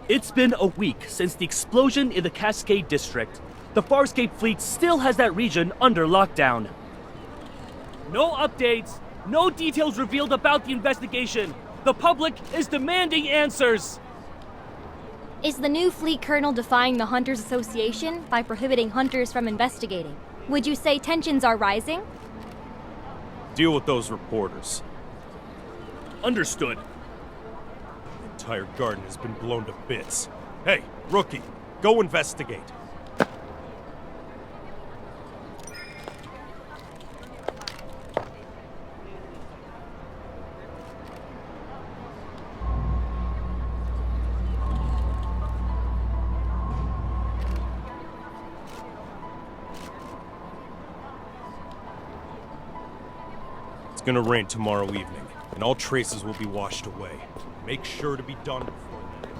It's been a week since the explosion in the Cascade District. The Farscape fleet still has that region under lockdown. No updates, no details revealed about the investigation. The public is demanding answers. Is the new fleet colonel defying the Hunters Association by prohibiting hunters from investigating? Would you say tensions are rising? Deal with those reporters. Understood. The entire garden has been blown to bits. Hey, rookie, go investigate. It's gonna rain tomorrow evening, and all traces will be washed away. Make sure to be done before then.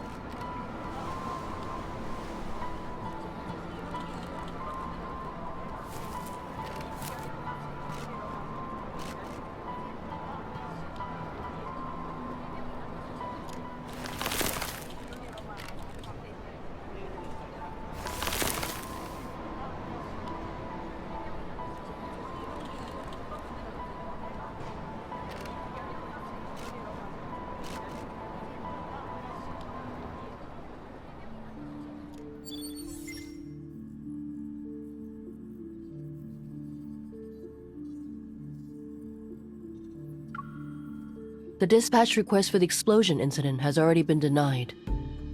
The dispatch request for the explosion incident has already been denied.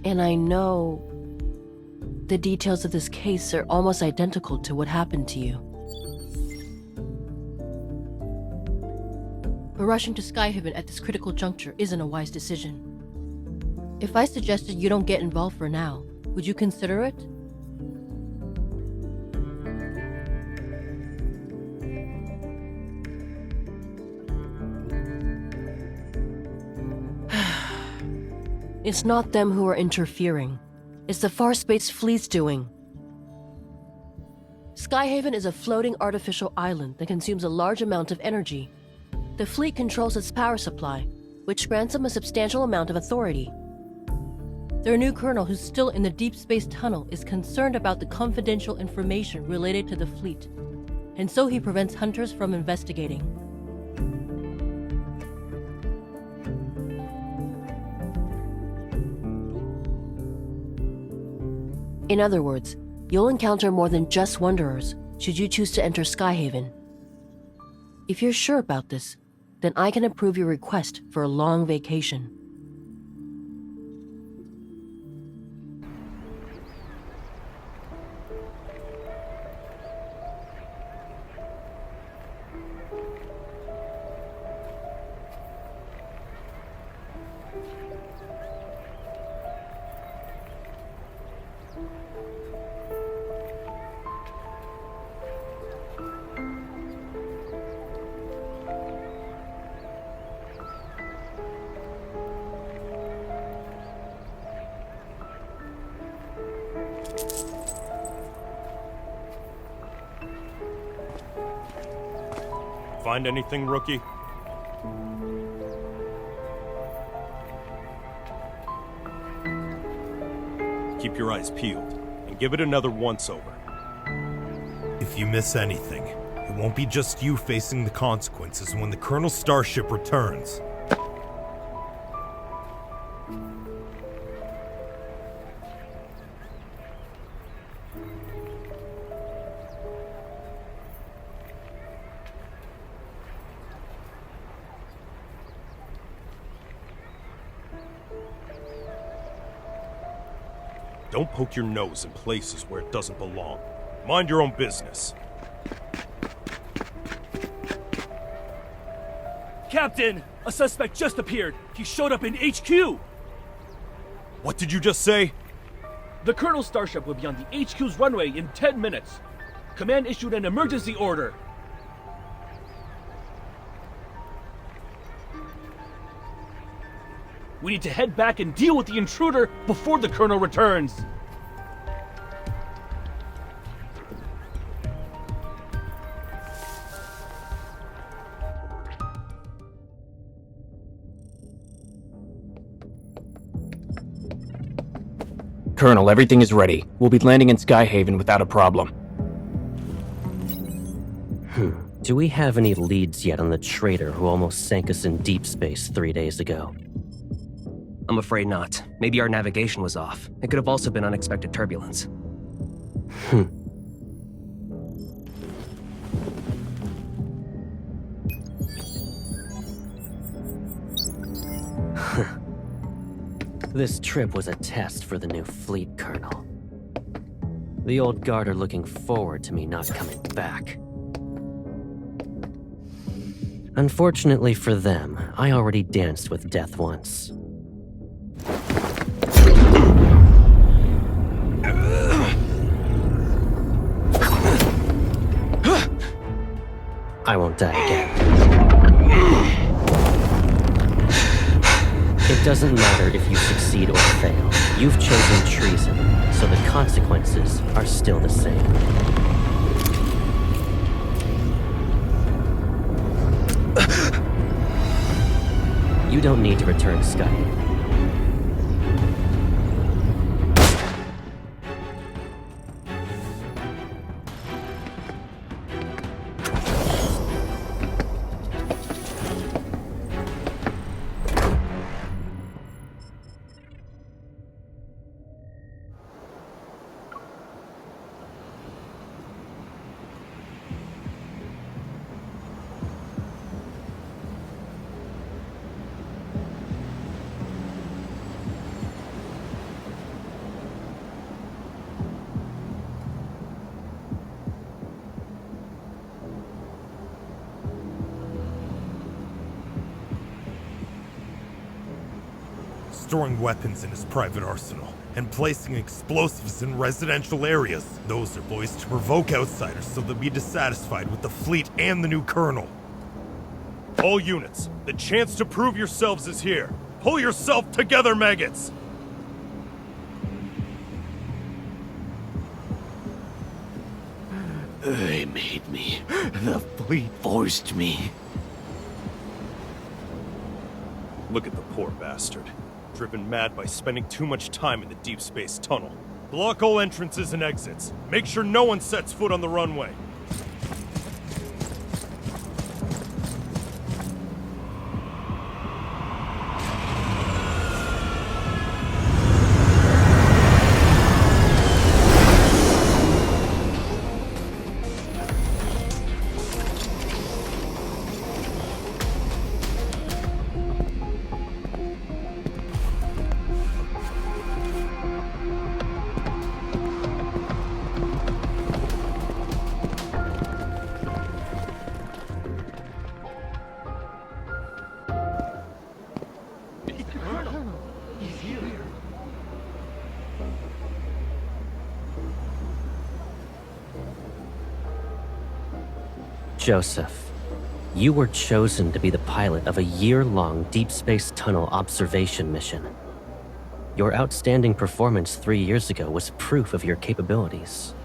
And I know the details of this case are almost identical to what happened to you. But rushing to Skyhaven at this critical juncture isn't a wise decision. If I suggested you don't get involved for now, would you consider it? It's not them who are interfering. It's the Farspace fleet's doing. Skyhaven is a floating artificial island that consumes a large amount of energy. The fleet controls its power supply, which grants them a substantial amount of authority. Their new colonel, who's still in the Deepspace tunnel, is concerned about the confidential information related to the fleet, and so he prevents hunters from investigating. In other words, you'll encounter more than just Wanderers should you choose to enter Skyhaven. If you're sure about this, then I can approve your request for a long vacation. Find anything, rookie? Keep your eyes peeled, and give it another once-over. If you miss anything, it won't be just you facing the consequences when the Colonel's starship returns. Don't poke your nose in places where it doesn't belong. Mind your own business. Captain, a suspect just appeared. He showed up in HQ. What did you just say? The Colonel's starship will be on the HQ's runway in 10 minutes. Command issued an emergency order. We need to head back and deal with the intruder before the Colonel returns. Colonel, everything is ready. We'll be landing in Skyhaven without a problem. Do we have any leads yet on the traitor who almost sank us in deep space 3 days ago? I'm afraid not. Maybe our navigation was off. It could have also been unexpected turbulence. This trip was a test for the new fleet colonel. The old guard are looking forward to me not coming back. Unfortunately for them, I already danced with death once. I won't die again. It doesn't matter if you succeed or fail. You've chosen treason, so the consequences are still the same. You don't need to return to Skyhaven. Storing weapons in his private arsenal, and placing explosives in residential areas. Those are boys to provoke outsiders so they'll be dissatisfied with the fleet and the new colonel. All units, the chance to prove yourselves is here. Pull yourself together, maggots! They made me. The fleet forced me. Look at the poor bastard. Driven mad by spending too much time in the deep space tunnel. Block all entrances and exits. Make sure no one sets foot on the runway. Joseph, you were chosen to be the pilot of a year-long deep space tunnel observation mission. Your outstanding performance 3 years ago was proof of your capabilities.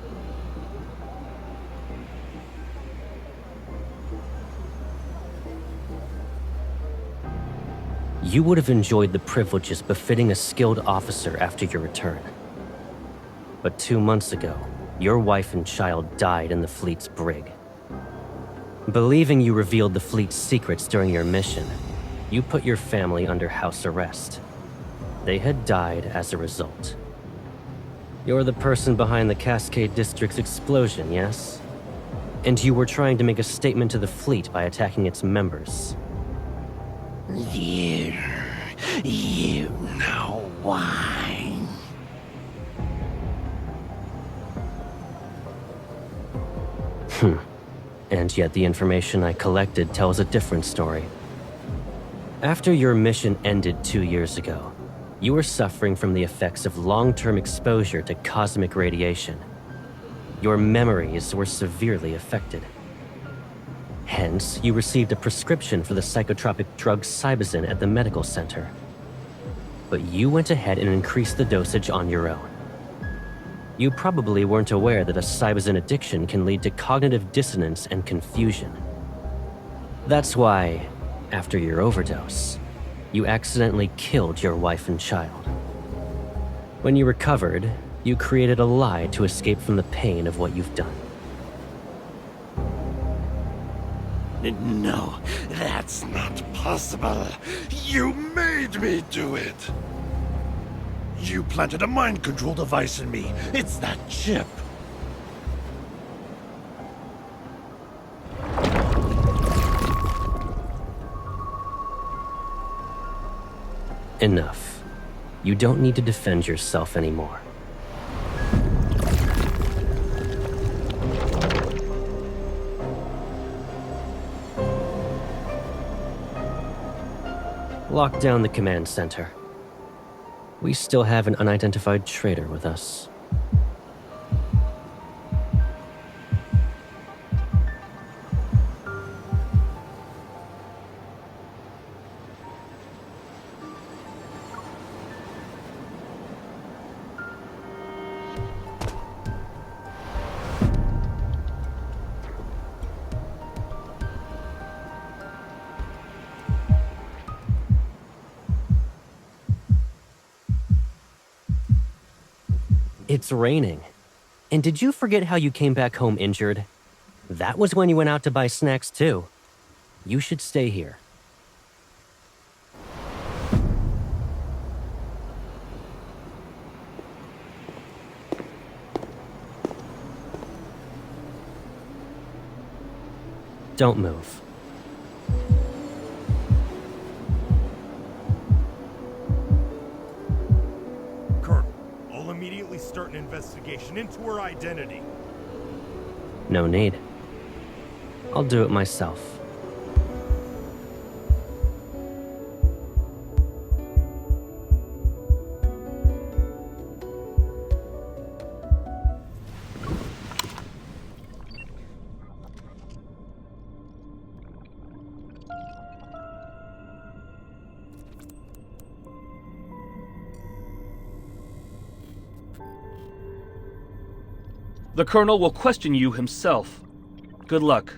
You would have enjoyed the privileges befitting a skilled officer after your return. But 2 months ago, your wife and child died in the fleet's brig. Believing you revealed the fleet's secrets during your mission, you put your family under house arrest. They had died as a result. You're the person behind the Cascade District's explosion, yes? And you were trying to make a statement to the fleet by attacking its members. You know why. And yet the information I collected tells a different story. After your mission ended 2 years ago, you were suffering from the effects of long-term exposure to cosmic radiation. Your memories were severely affected. Hence, you received a prescription for the psychotropic drug Cybazin at the medical center. But you went ahead and increased the dosage on your own. You probably weren't aware that a Cybazin addiction can lead to cognitive dissonance and confusion. That's why, after your overdose, you accidentally killed your wife and child. When you recovered, you created a lie to escape from the pain of what you've done. No, that's not possible. You made me do it. You planted a mind control device in me. It's that chip. Enough. You don't need to defend yourself anymore. Lock down the command center. We still have an unidentified traitor with us. It's raining. And did you forget how you came back home injured? That was when you went out to buy snacks too. You should stay here. Don't move. Immediately start an investigation into her identity. No need. I'll do it myself. The Colonel will question you himself. Good luck.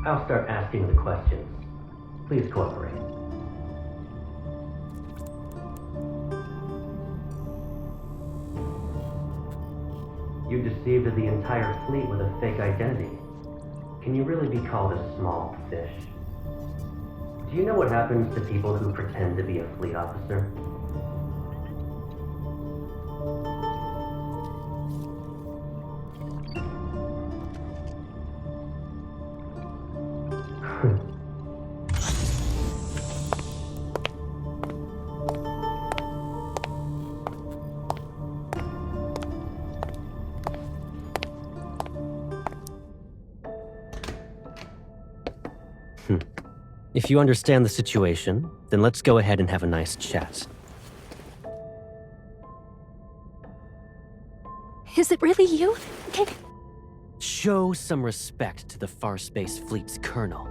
I'll start asking the questions. Please cooperate. You deceived the entire fleet with a fake identity. Can you really be called a small fish? Do you know what happens to people who pretend to be a fleet officer? If you understand the situation, then let's go ahead and have a nice chat. Is it really you? Show some respect to the Farspace Fleet's colonel.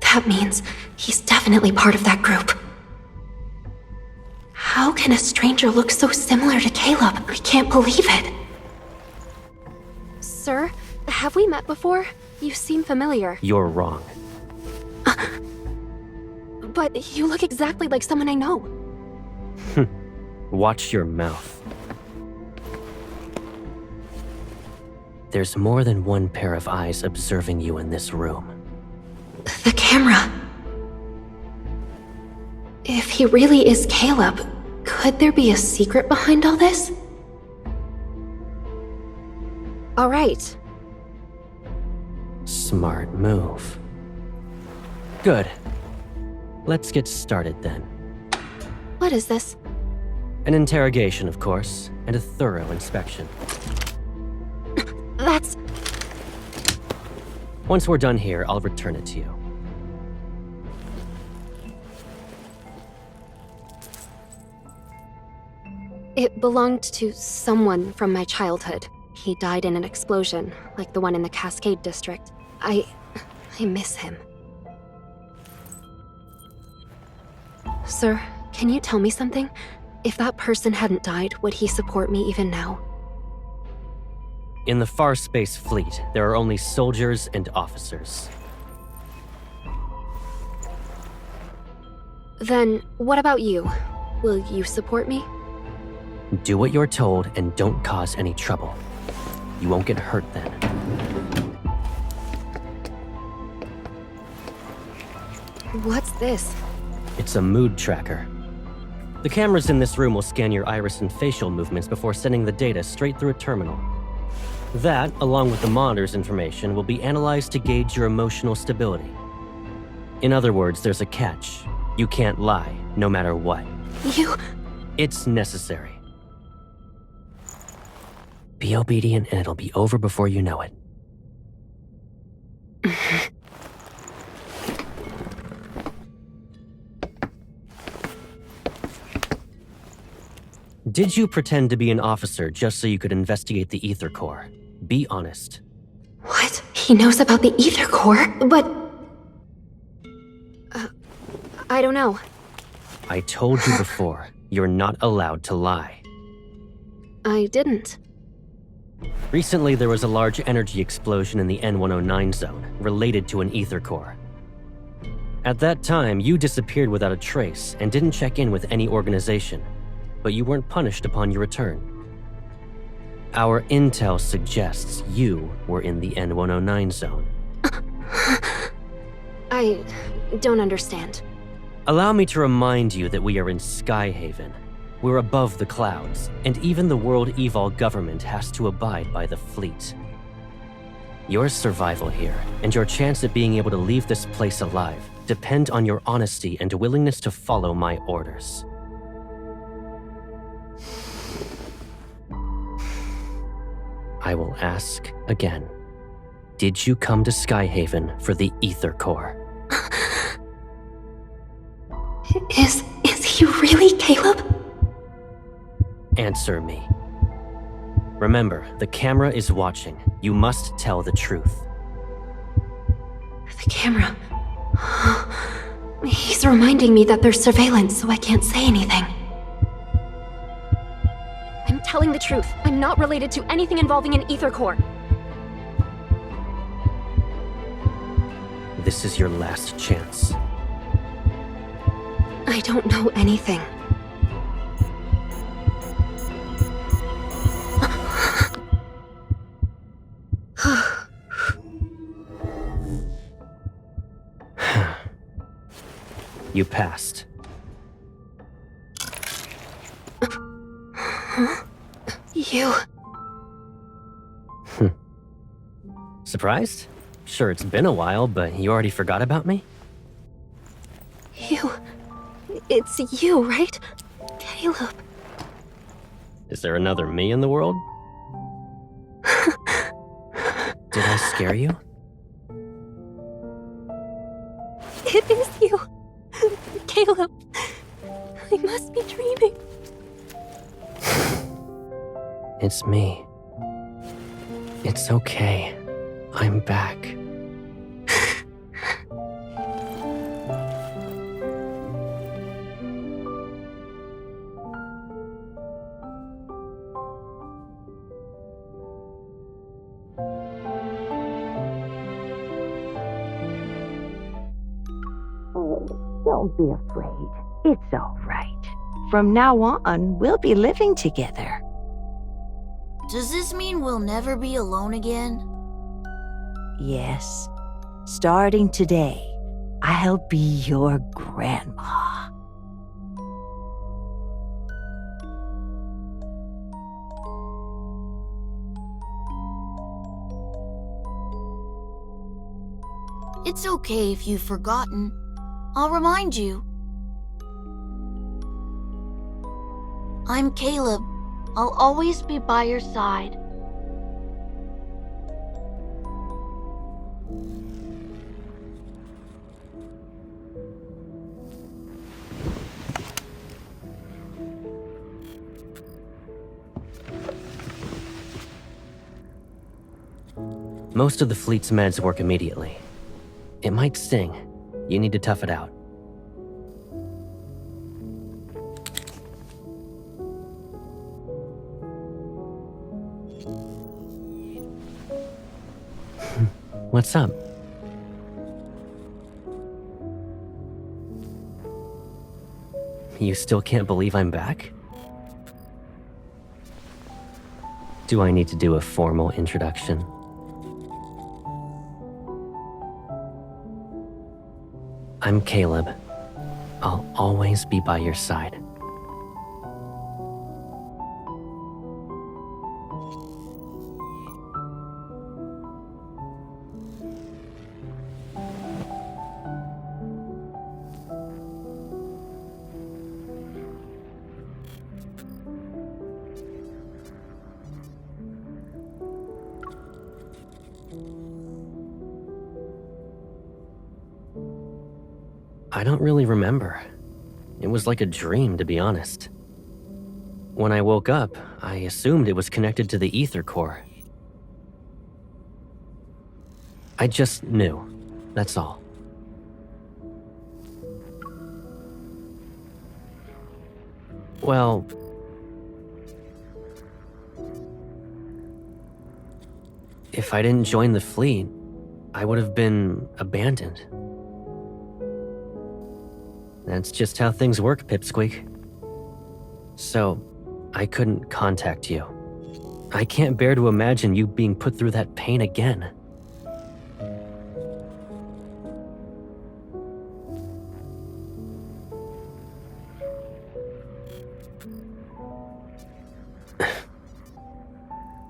That means he's definitely part of that group. How can a stranger look so similar to Caleb? I can't believe it. Sir, have we met before? You seem familiar. You're wrong. But you look exactly like someone I know. Watch your mouth. There's more than one pair of eyes observing you in this room. The camera. If he really is Caleb, could there be a secret behind all this? All right. Smart move. Good. Let's get started then. What is this? An interrogation, of course, and a thorough inspection. That's... Once we're done here, I'll return it to you. It belonged to someone from my childhood. He died in an explosion, like the one in the Cascade District. I miss him. Sir, can you tell me something? If that person hadn't died, would he support me even now? In the Far Space Fleet, there are only soldiers and officers. Then, what about you? Will you support me? Do what you're told and don't cause any trouble. You won't get hurt then. What's this? It's a mood tracker. The cameras in this room will scan your iris and facial movements before sending the data straight through a terminal. That, along with the monitor's information, will be analyzed to gauge your emotional stability. In other words, there's a catch. You can't lie, no matter what. You... It's necessary. Be obedient and it'll be over before you know it. Did you pretend to be an officer just so you could investigate the Ether Core? Be honest. What? He knows about the Ether Core? But... I don't know. I told you before, you're not allowed to lie. I didn't. Recently, there was a large energy explosion in the N109 zone, related to an Ether Core. At that time, you disappeared without a trace and didn't check in with any organization, but you weren't punished upon your return. Our intel suggests you were in the N109 zone. I don't understand. Allow me to remind you that we are in Skyhaven. We're above the clouds, and even the World Evol government has to abide by the fleet. Your survival here, and your chance at being able to leave this place alive, depend on your honesty and willingness to follow my orders. I will ask again. Did you come to Skyhaven for the Ether Core? Is he really Caleb? Answer me. Remember, the camera is watching. You must tell the truth. The camera. He's reminding me that there's surveillance, so I can't say anything. I'm telling the truth. I'm not related to anything involving an Ether Core. This is your last chance. I don't know anything. You passed. You... Surprised? Sure, it's been a while, but you already forgot about me? You... It's you, right? Caleb. Is there another me in the world? Did I scare you? It is you. Caleb. I must be dreaming. It's me. It's okay. I'm back. Don't be afraid. It's all right. From now on, we'll be living together. Does this mean we'll never be alone again? Yes. Starting today, I'll be your grandma. It's okay if you've forgotten. I'll remind you. I'm Caleb. I'll always be by your side. Most of the fleet's meds work immediately. It might sting. You need to tough it out. What's up? You still can't believe I'm back? Do I need to do a formal introduction? I'm Caleb. I'll always be by your side. I don't really remember. It was like a dream, to be honest. When I woke up, I assumed it was connected to the ether core. I just knew. That's all. Well, if I didn't join the fleet, I would have been abandoned. That's just how things work, Pipsqueak. So, I couldn't contact you. I can't bear to imagine you being put through that pain again.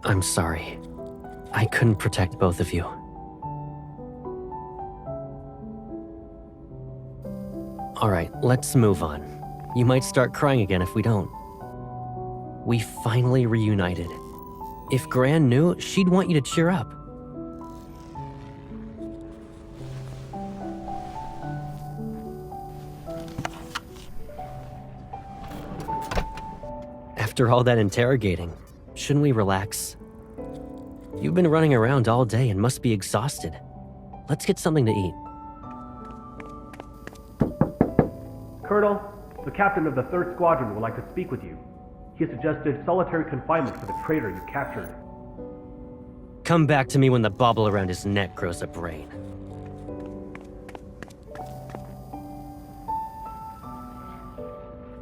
I'm sorry. I couldn't protect both of you. Alright, let's move on. You might start crying again if we don't. We finally reunited. If Gran knew, she'd want you to cheer up. After all that interrogating, shouldn't we relax? You've been running around all day and must be exhausted. Let's get something to eat. Colonel, the captain of the 3rd Squadron would like to speak with you. He suggested solitary confinement for the traitor you captured. Come back to me when the bauble around his neck grows a brain.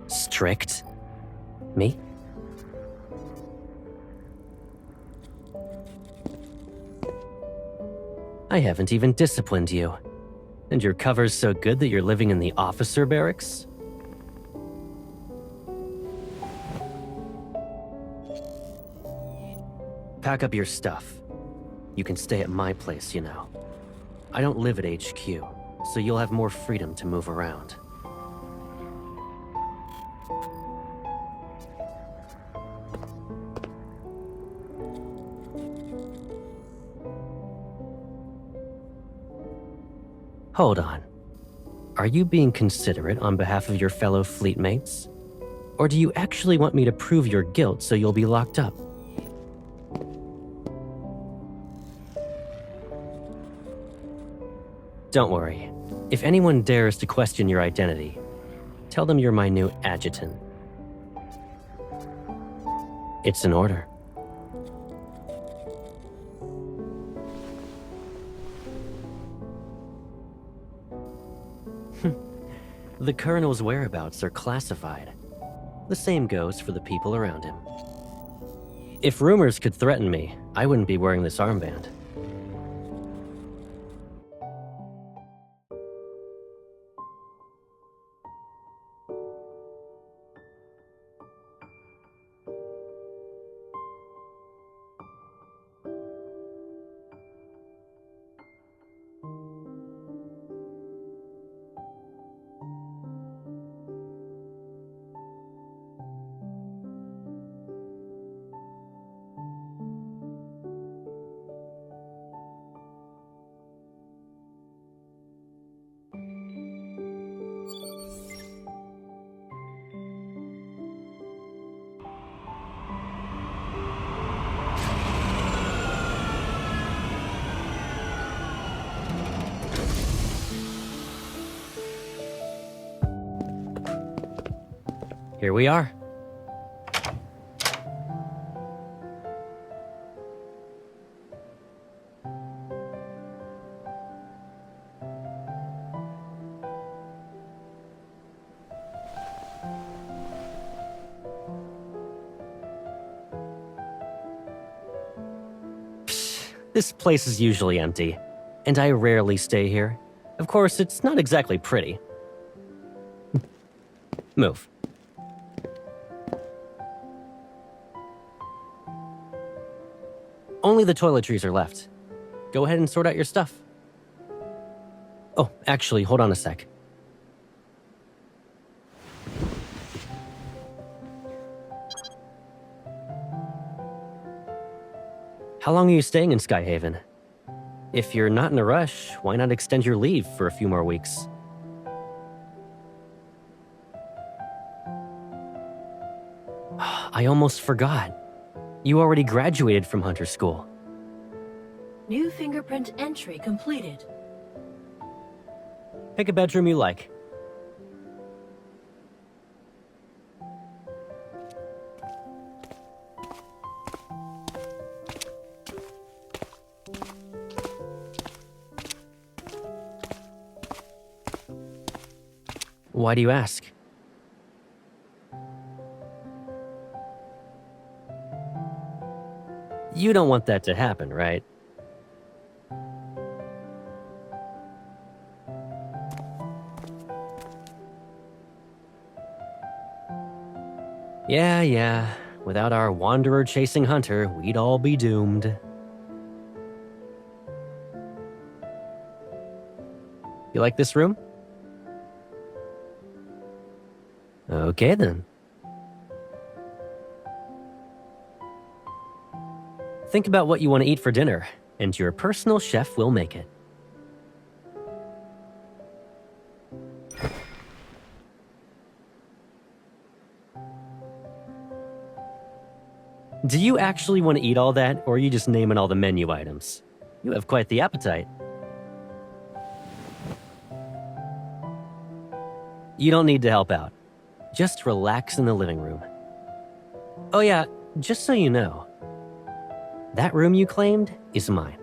Strict? Me? I haven't even disciplined you. And your cover's so good that you're living in the officer barracks? Pack up your stuff. You can stay at my place, you know. I don't live at HQ, so you'll have more freedom to move around. Hold on. Are you being considerate on behalf of your fellow fleetmates? Or do you actually want me to prove your guilt so you'll be locked up? Don't worry. If anyone dares to question your identity, tell them you're my new adjutant. It's an order. The Colonel's whereabouts are classified. The same goes for the people around him. If rumors could threaten me, I wouldn't be wearing this armband. Here we are. This place is usually empty, and I rarely stay here. Of course, it's not exactly pretty. Move. Only the toiletries are left. Go ahead and sort out your stuff. Oh, actually, hold on a sec. How long are you staying in Skyhaven? If you're not in a rush, why not extend your leave for a few more weeks? I almost forgot. You already graduated from Hunter School. New fingerprint entry completed. Pick a bedroom you like. Why do you ask? You don't want that to happen, right? Yeah. Without our wanderer chasing Hunter, we'd all be doomed. You like this room? Okay then. Think about what you want to eat for dinner, and your personal chef will make it. Do you actually want to eat all that, or are you just naming all the menu items? You have quite the appetite. You don't need to help out. Just relax in the living room. Oh yeah, just so you know, that room you claimed is mine.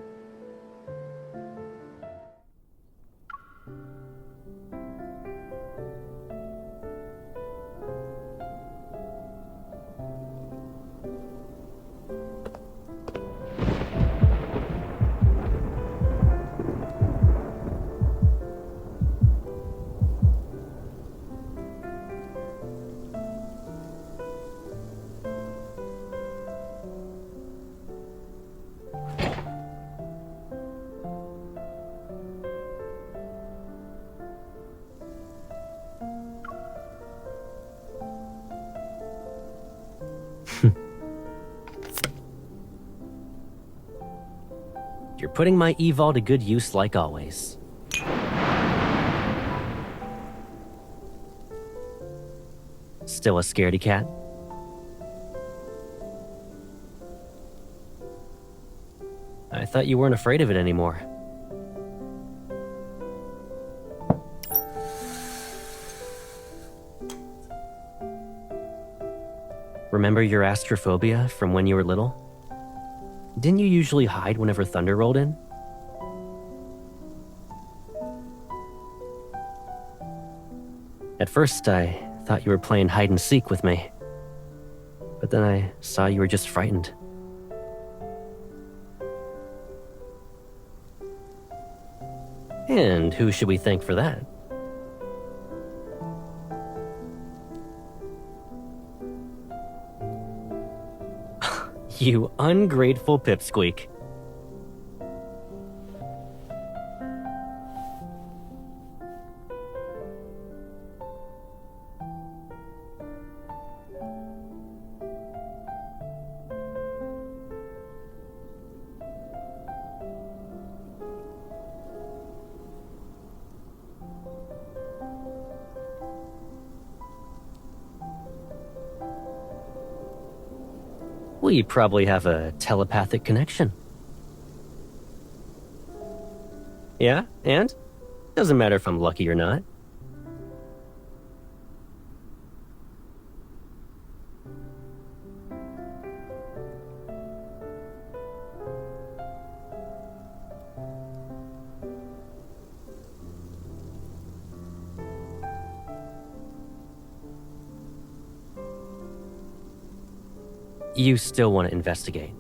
You're putting my evol to good use like always. Still a scaredy cat? I thought you weren't afraid of it anymore. Remember your astrophobia from when you were little? Didn't you usually hide whenever thunder rolled in? At first, I thought you were playing hide and seek with me. But then I saw you were just frightened. And who should we thank for that? You ungrateful pipsqueak. We probably have a telepathic connection. Yeah, and? Doesn't matter if I'm lucky or not. You still want to investigate.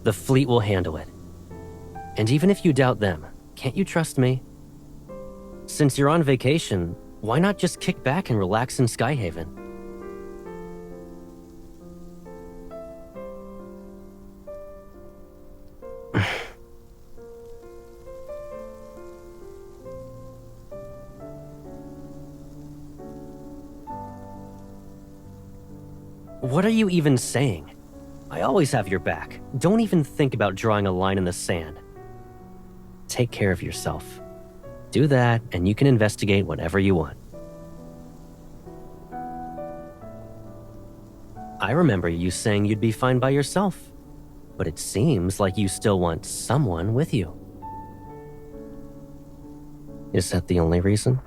The fleet will handle it. And even if you doubt them, can't you trust me? Since you're on vacation, why not just kick back and relax in Skyhaven? What are you even saying? I always have your back. Don't even think about drawing a line in the sand. Take care of yourself. Do that, and you can investigate whatever you want. I remember you saying you'd be fine by yourself, but it seems like you still want someone with you. Is that the only reason?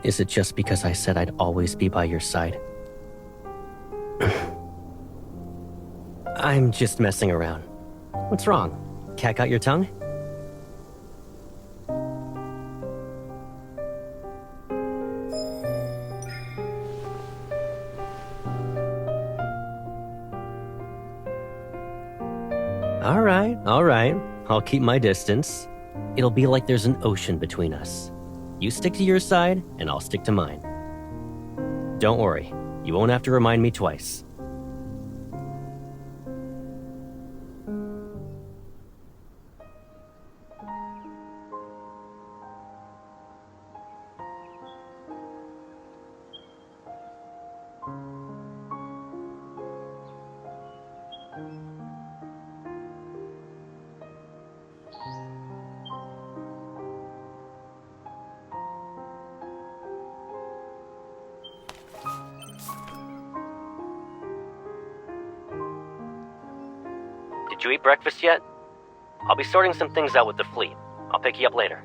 Is it just because I said I'd always be by your side? I'm just messing around. What's wrong? Cat got your tongue? All right. I'll keep my distance. It'll be like there's an ocean between us. You stick to your side, and I'll stick to mine. Don't worry, you won't have to remind me twice. Did you eat breakfast yet? I'll be sorting some things out with the fleet. I'll pick you up later.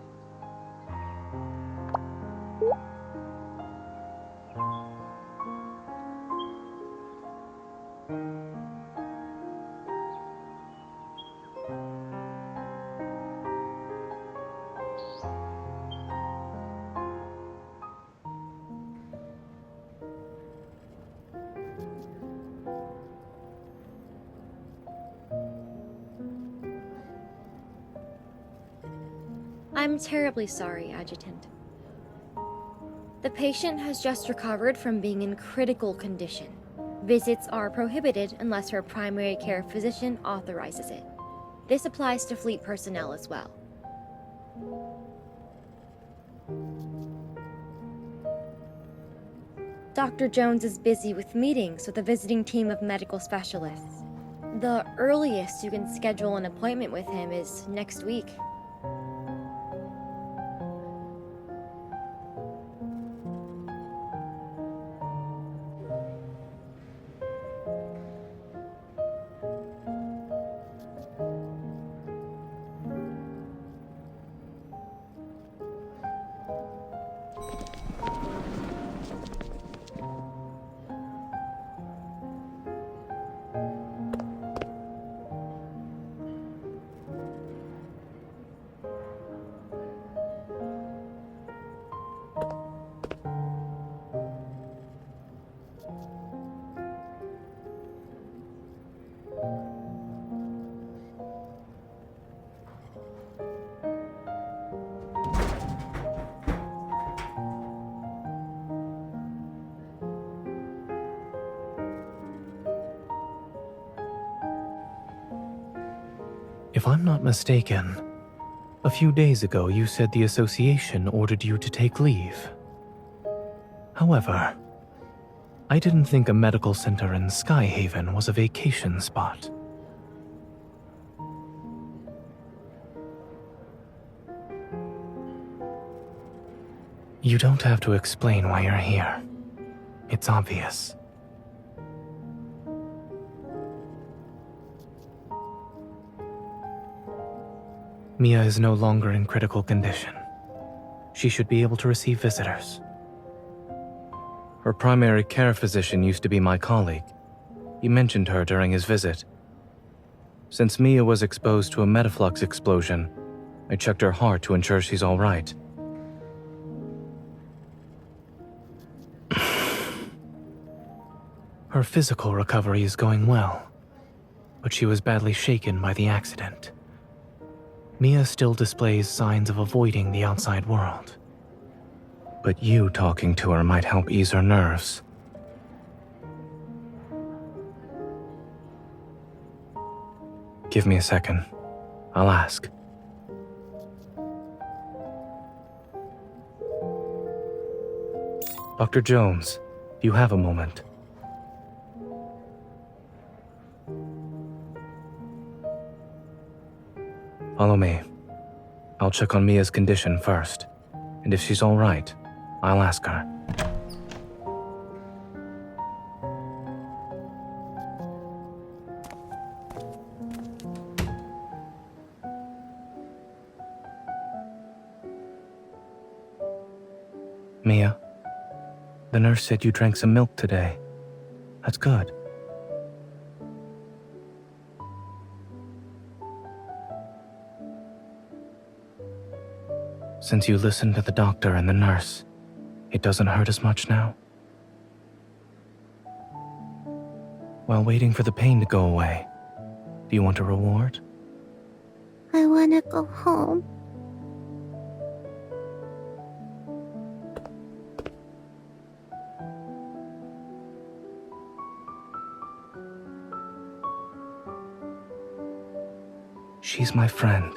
I'm terribly sorry, Adjutant. The patient has just recovered from being in critical condition. Visits are prohibited unless her primary care physician authorizes it. This applies to fleet personnel as well. Dr. Jones is busy with meetings with a visiting team of medical specialists. The earliest you can schedule an appointment with him is next week. If I'm not mistaken, a few days ago you said the association ordered you to take leave. However, I didn't think a medical center in Skyhaven was a vacation spot. You don't have to explain why you're here. It's obvious. Mia is no longer in critical condition. She should be able to receive visitors. Her primary care physician used to be my colleague. He mentioned her during his visit. Since Mia was exposed to a metaflux explosion, I checked her heart to ensure she's all right. Her physical recovery is going well, but she was badly shaken by the accident. Mia still displays signs of avoiding the outside world. But you talking to her might help ease her nerves. Give me a second. I'll ask. Dr. Jones, do you have a moment? Follow me. I'll check on Mia's condition first, and if she's all right, I'll ask her. Mia, the nurse said you drank some milk today. That's good. Since you listened to the doctor and the nurse, it doesn't hurt as much now? While waiting for the pain to go away, do you want a reward? I want to go home. She's my friend.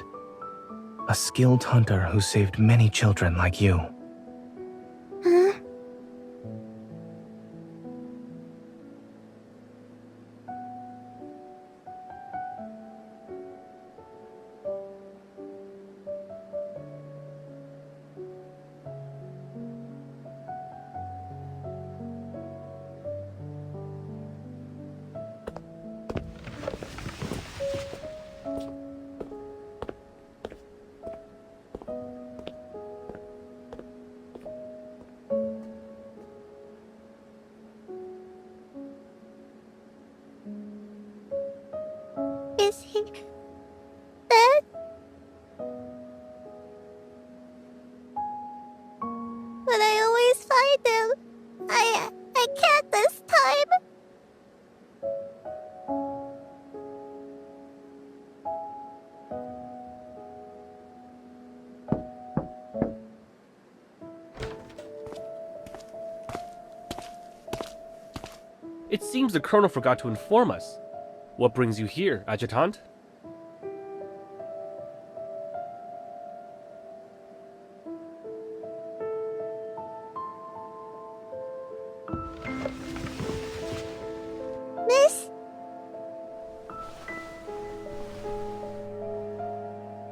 A skilled hunter who saved many children like you. Huh? Is he dead? But I always find him. I can't this time. It seems the Colonel forgot to inform us. What brings you here, Adjutant? Miss?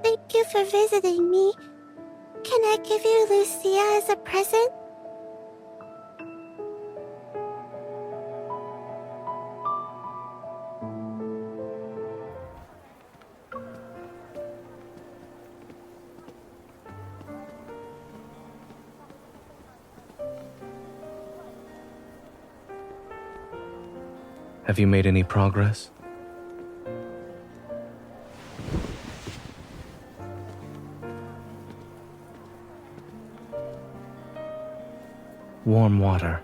Thank you for visiting me. Can I give you Lucia as a present? Have you made any progress? Warm water.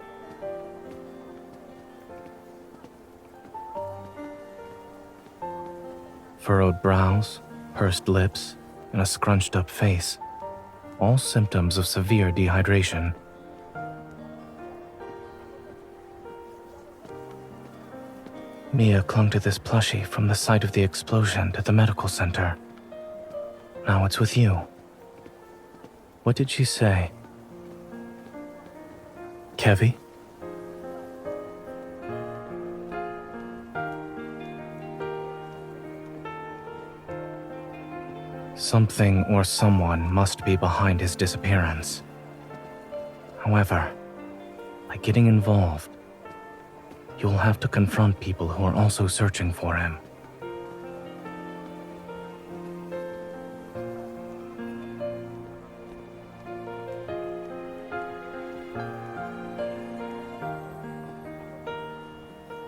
Furrowed brows, pursed lips, and a scrunched up face. All symptoms of severe dehydration. Mia clung to this plushie from the site of the explosion at the medical center. Now it's with you. What did she say? Kevi? Something or someone must be behind his disappearance. However, by getting involved, you'll have to confront people who are also searching for him.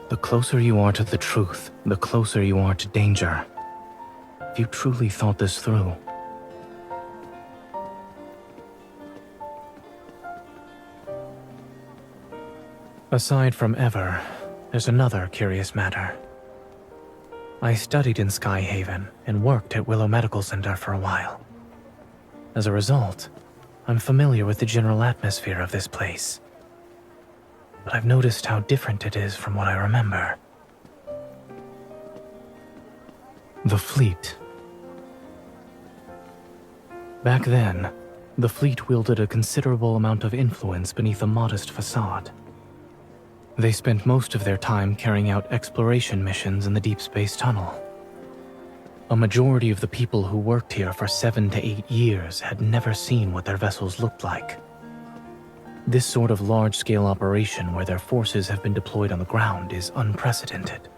The closer you are to the truth, the closer you are to danger. If you truly thought this through. Aside from Ever, there's another curious matter. I studied in Skyhaven and worked at Willow Medical Center for a while. As a result, I'm familiar with the general atmosphere of this place. But I've noticed how different it is from what I remember. The fleet. Back then, the fleet wielded a considerable amount of influence beneath a modest facade. They spent most of their time carrying out exploration missions in the Deepspace tunnel. A majority of the people who worked here for 7 to 8 years had never seen what their vessels looked like. This sort of large-scale operation where their forces have been deployed on the ground is unprecedented.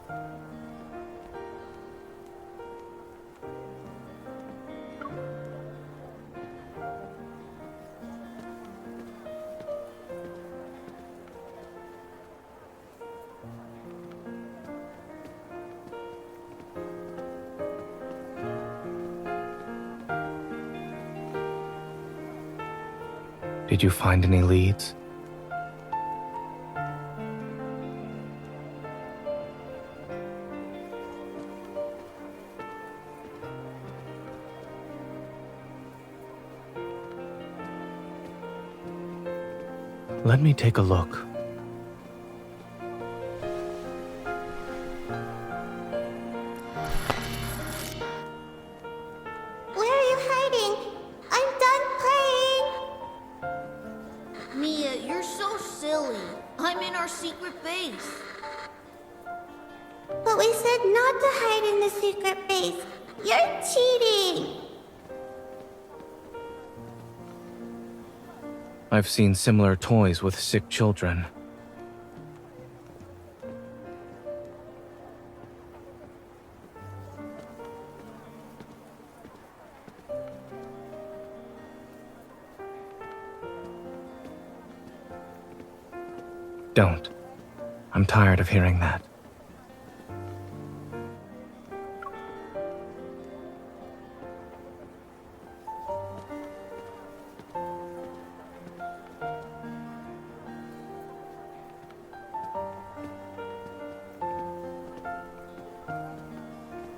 Did you find any leads? Let me take a look. Where are you hiding? I'm done playing! Mia, you're so silly. I'm in our secret base. But we said not to hide in the secret base. You're cheating! I've seen similar toys with sick children. Don't. I'm tired of hearing that.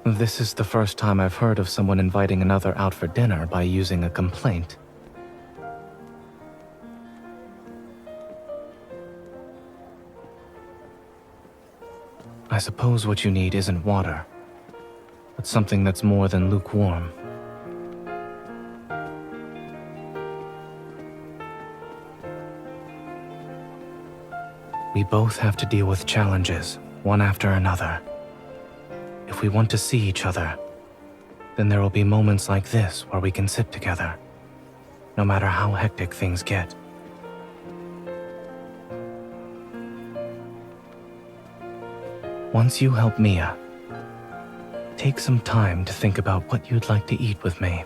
This is the first time I've heard of someone inviting another out for dinner by using a complaint. I suppose what you need isn't water, but something that's more than lukewarm. We both have to deal with challenges, one after another. If we want to see each other, then there will be moments like this where we can sit together, no matter how hectic things get. Once you help Mia, take some time to think about what you'd like to eat with me.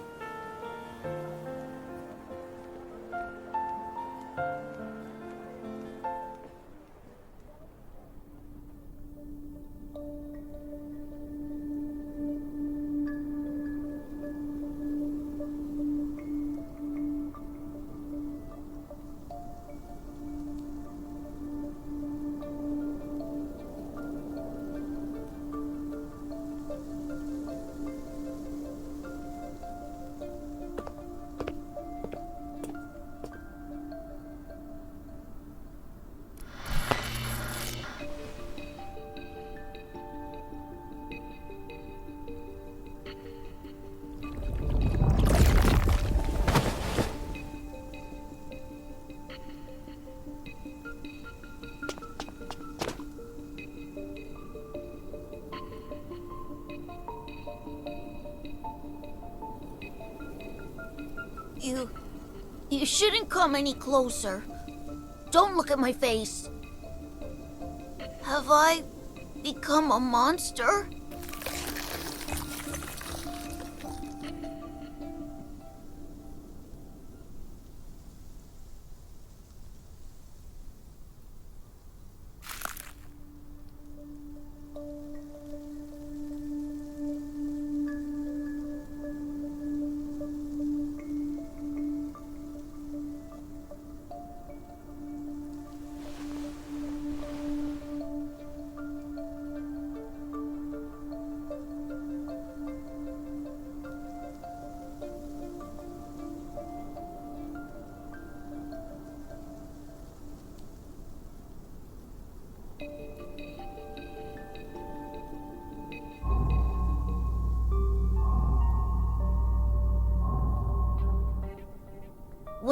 You shouldn't come any closer. Don't look at my face. Have I become a monster?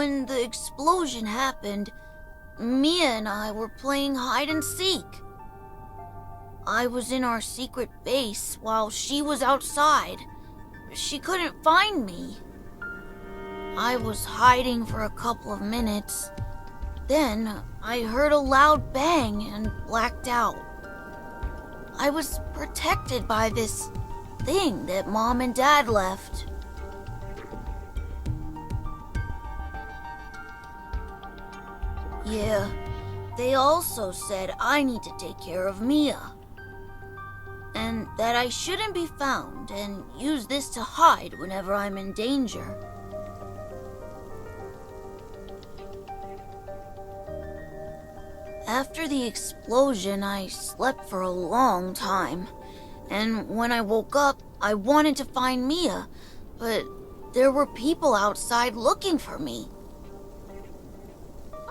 when the explosion happened, Mia and I were playing hide and seek. I was in our secret base while she was outside. She couldn't find me. I was hiding for a couple of minutes. Then I heard a loud bang and blacked out. I was protected by this thing that Mom and Dad left. Yeah, they also said I need to take care of Mia. And that I shouldn't be found and use this to hide whenever I'm in danger. After the explosion, I slept for a long time. And when I woke up, I wanted to find Mia, but there were people outside looking for me.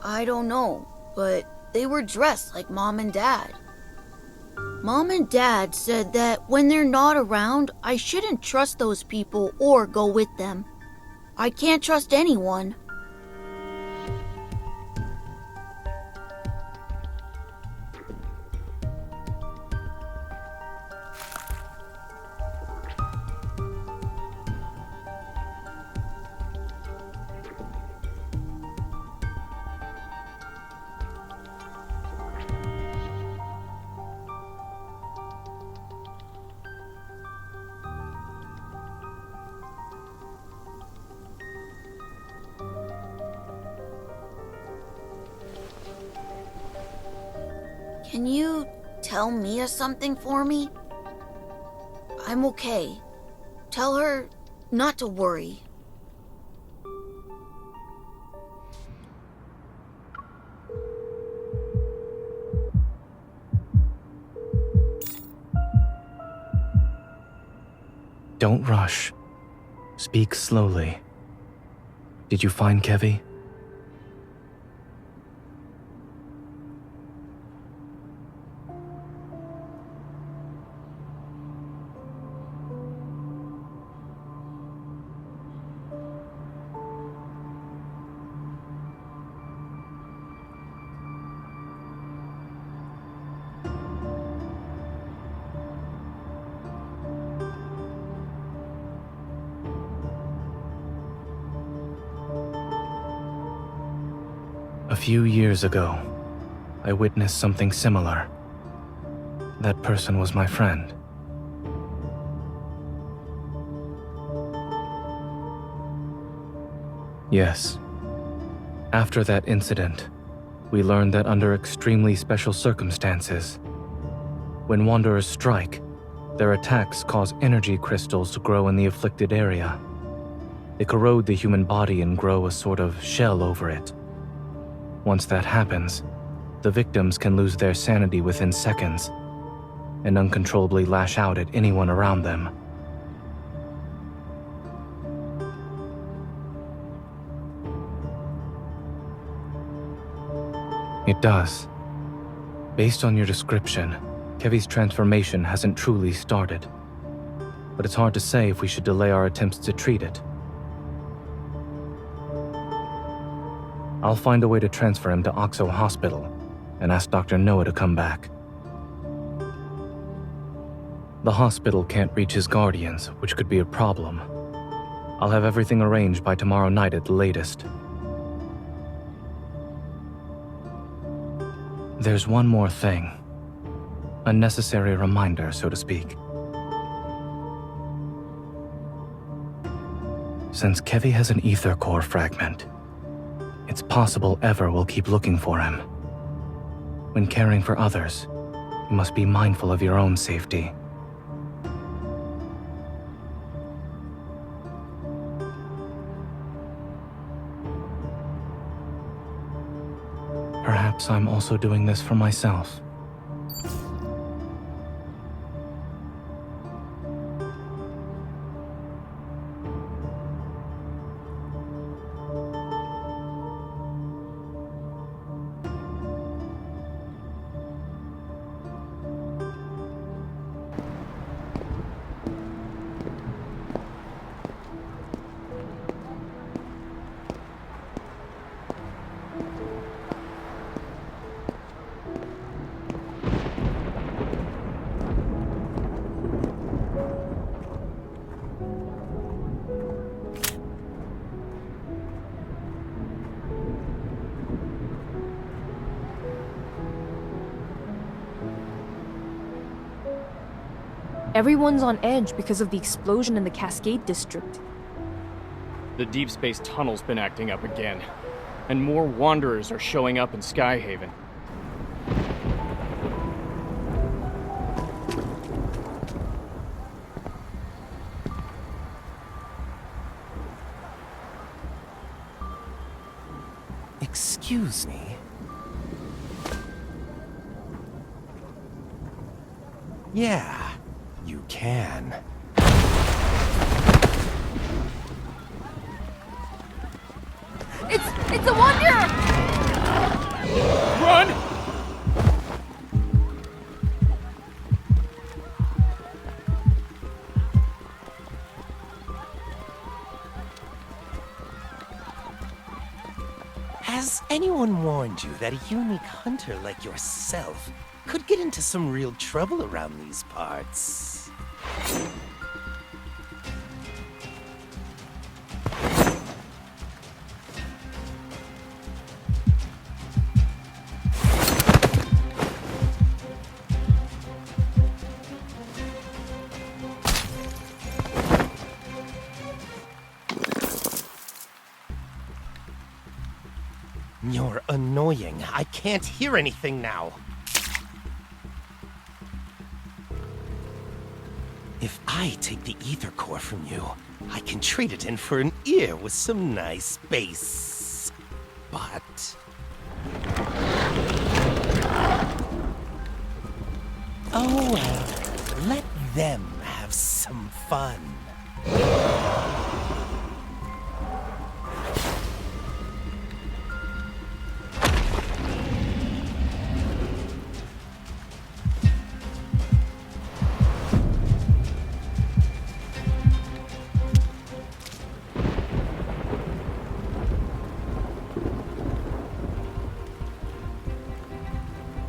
I don't know, but they were dressed like Mom and Dad. Mom and Dad said that when they're not around, I shouldn't trust those people or go with them. I can't trust anyone. Can you tell Mia something for me? I'm okay. Tell her not to worry. Don't rush. Speak slowly. Did you find Kevi? A few years ago, I witnessed something similar. That person was my friend. Yes. After that incident, we learned that under extremely special circumstances, when Wanderers strike, their attacks cause energy crystals to grow in the afflicted area. They corrode the human body and grow a sort of shell over it. Once that happens, the victims can lose their sanity within seconds and uncontrollably lash out at anyone around them. It does. Based on your description, Kevi's transformation hasn't truly started, but it's hard to say if we should delay our attempts to treat it. I'll find a way to transfer him to Oxo Hospital and ask Dr. Noah to come back. The hospital can't reach his guardians, which could be a problem. I'll have everything arranged by tomorrow night at the latest. There's one more thing. A necessary reminder, so to speak. Since Kevi has an ether core fragment, it's possible Ever will keep looking for him. When caring for others, you must be mindful of your own safety. Perhaps I'm also doing this for myself. Everyone's on edge because of the explosion in the Cascade District. The Deepspace tunnel's been acting up again, and more wanderers are showing up in Skyhaven. Excuse me. Yeah, you can. It's a wonder! Run! Has anyone warned you that a unique hunter like yourself could get into some real trouble around these parts? You're annoying. I can't hear anything now. If I take the ether core from you, I can trade it in for an ear with some nice bass. But... oh well, let them have some fun.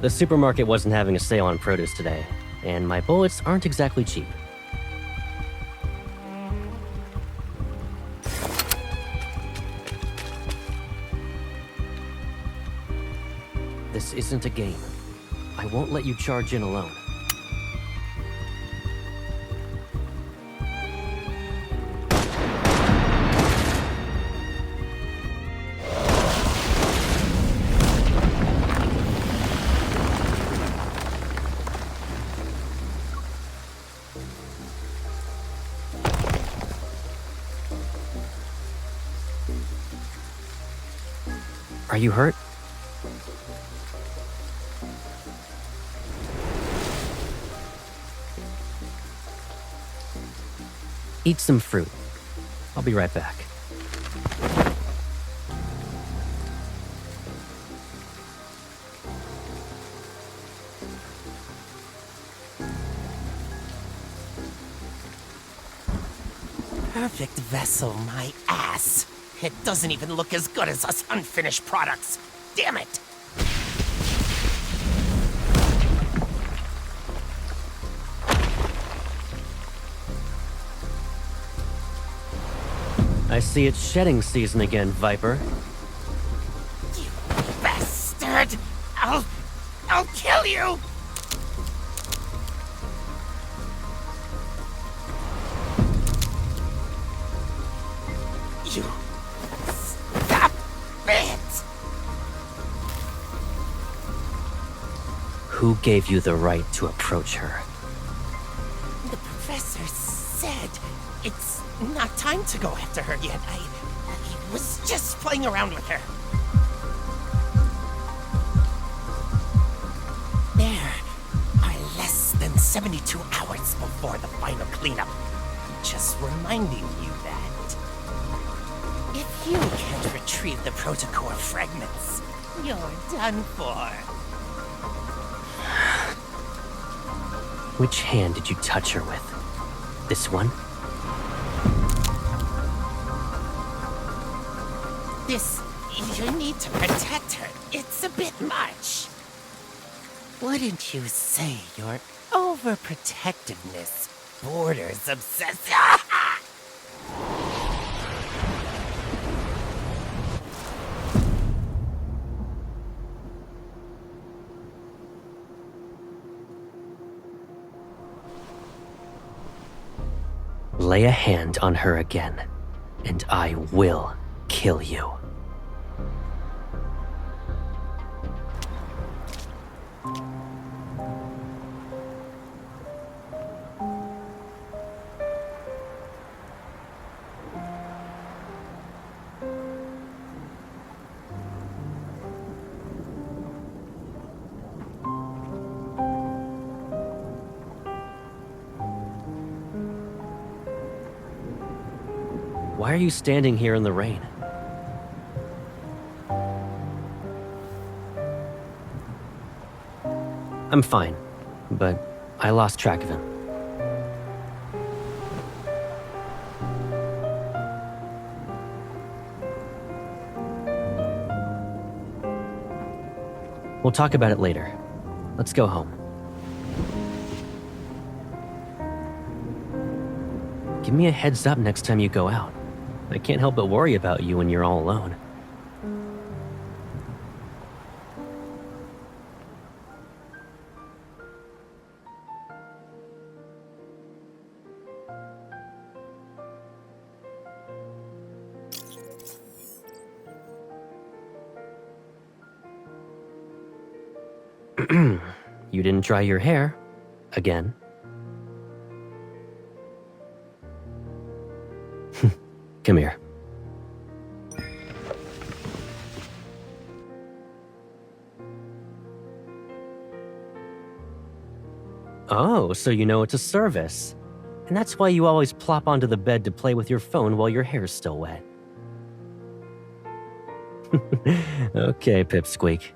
The supermarket wasn't having a sale on produce today, and my bullets aren't exactly cheap. This isn't a game. I won't let you charge in alone. Are you hurt? Eat some fruit. I'll be right back. Perfect vessel, my ass. It doesn't even look as good as us unfinished products. Damn it! I see it's shedding season again, Viper. You bastard! I'll kill you! You... stop it! Who gave you the right to approach her? The professor said it's not time to go after her yet. I was just playing around with her. There are less than 72 hours before the final cleanup. Just reminding you that. If you can't retrieve the protocore fragments, you're done for. Which hand did you touch her with? This one? This... you need to protect her. It's a bit much. Wouldn't you say your overprotectiveness borders obsessive? lay a hand on her again, and I will kill you. Why are you standing here in the rain? I'm fine, but I lost track of him. We'll talk about it later. Let's go home. Give me a heads up next time you go out. I can't help but worry about you when you're all alone. You didn't dry your hair. Again. Come here. Oh, so you know it's a service. And that's why you always plop onto the bed to play with your phone while your hair's still wet. Okay, Pipsqueak.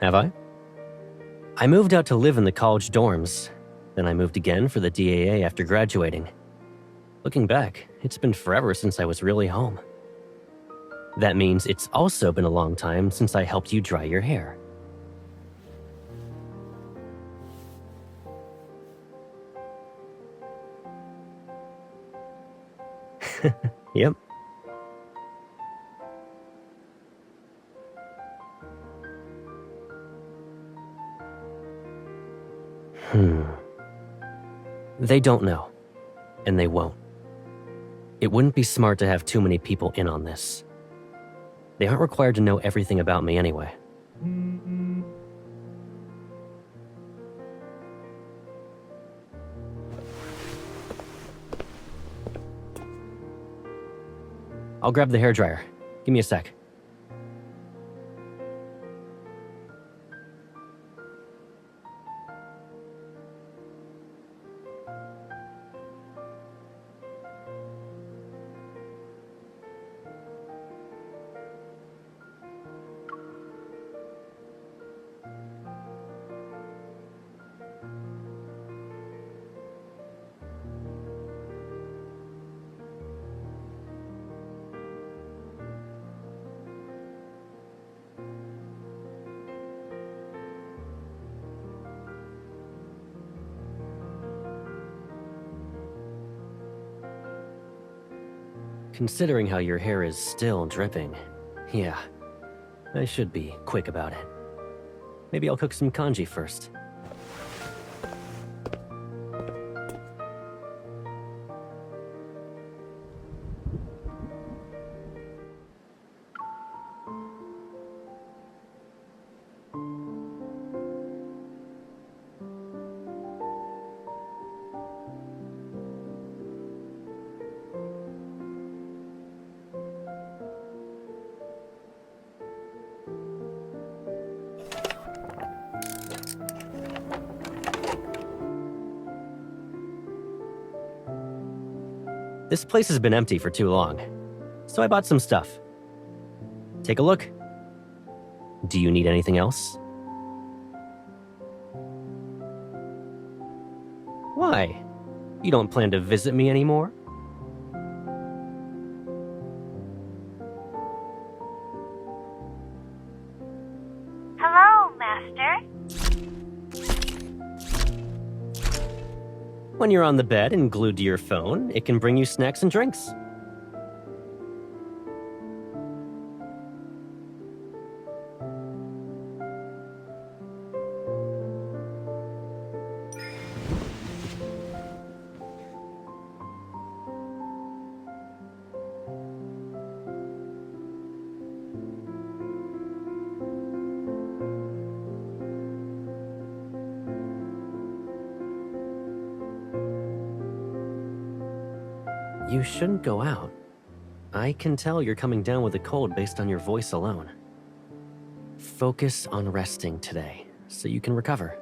Have I? I moved out to live in the college dorms. Then I moved again for the DAA after graduating. Looking back, it's been forever since I was really home. That means it's also been a long time since I helped you dry your hair. Yep. They don't know, and they won't. It wouldn't be smart to have too many people in on this. They aren't required to know everything about me anyway. I'll grab the hairdryer. Give me a sec. Considering how your hair is still dripping, yeah, I should be quick about it. Maybe I'll cook some kanji first. This place has been empty for too long, so I bought some stuff. Take a look. Do you need anything else? Why? You don't plan to visit me anymore? Hello, Master. When you're on the bed and glued to your phone, it can bring you snacks and drinks. You shouldn't go out. I can tell you're coming down with a cold based on your voice alone. Focus on resting today, so you can recover.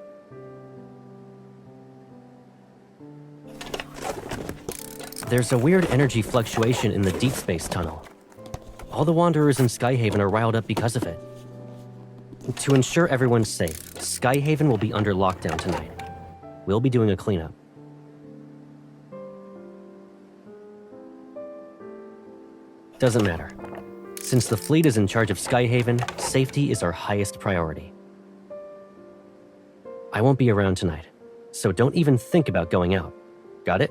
There's a weird energy fluctuation in the Deepspace tunnel. All the Wanderers in Skyhaven are riled up because of it. To ensure everyone's safe, Skyhaven will be under lockdown tonight. We'll be doing a cleanup. Doesn't matter. Since the fleet is in charge of Skyhaven, safety is our highest priority. I won't be around tonight, so don't even think about going out. Got it?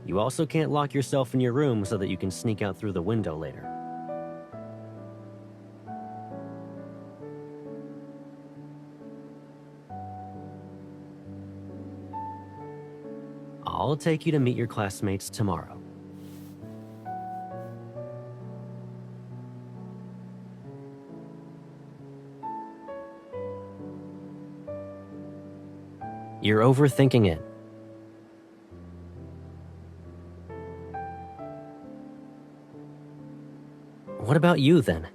You also can't lock yourself in your room so that you can sneak out through the window later. I'll take you to meet your classmates tomorrow. You're overthinking it. What about you, then?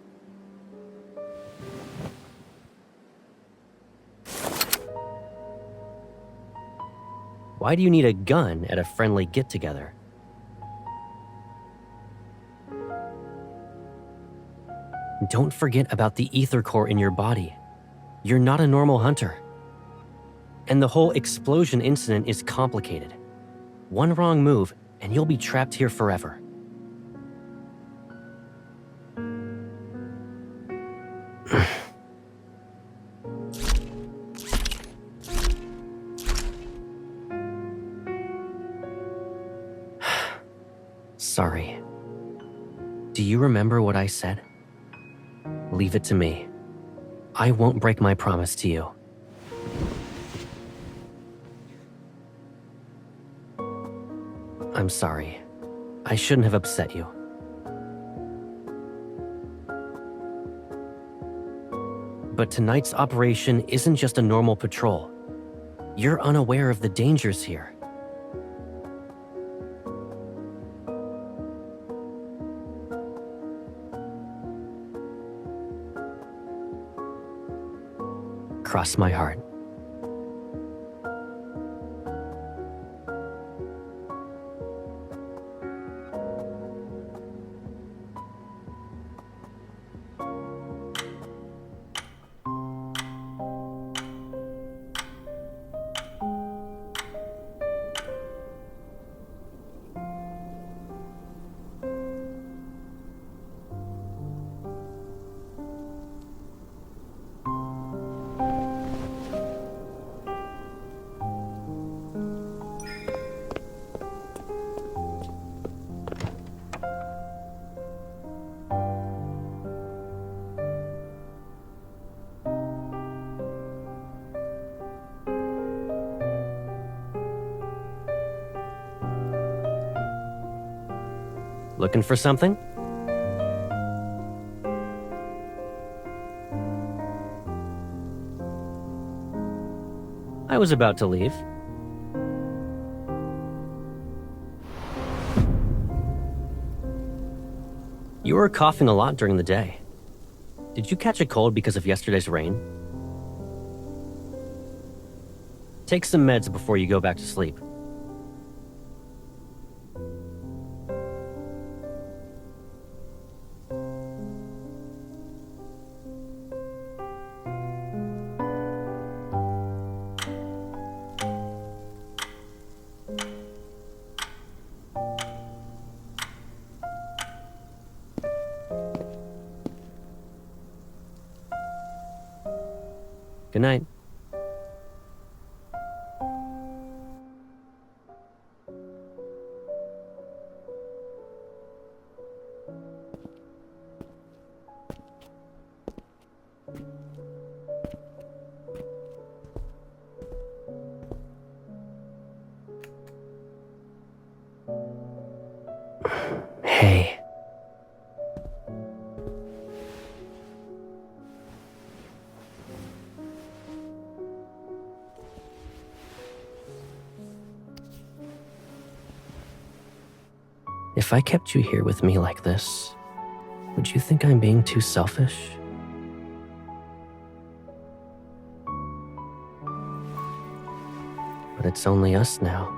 Why do you need a gun at a friendly get-together? Don't forget about the ether core in your body. You're not a normal hunter. And the whole explosion incident is complicated. One wrong move, and you'll be trapped here forever. Sorry. Do you remember what I said? Leave it to me. I won't break my promise to you. I'm sorry. I shouldn't have upset you. But tonight's operation isn't just a normal patrol. You're unaware of the dangers here. Cross my heart. Looking for something? I was about to leave. You were coughing a lot during the day. Did you catch a cold because of yesterday's rain? Take some meds before you go back to sleep. Good night. If I kept you here with me like this, would you think I'm being too selfish? But it's only us now.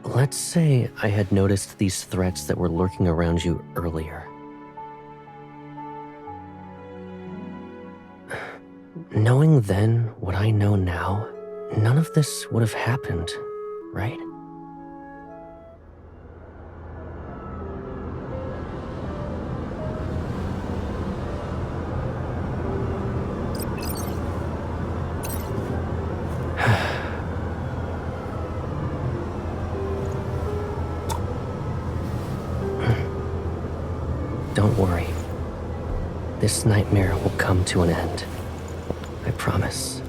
Let's say I had noticed these threats that were lurking around you earlier. Knowing then what I know now, none of this would have happened, right? Don't worry. This nightmare will come to an end. I promise.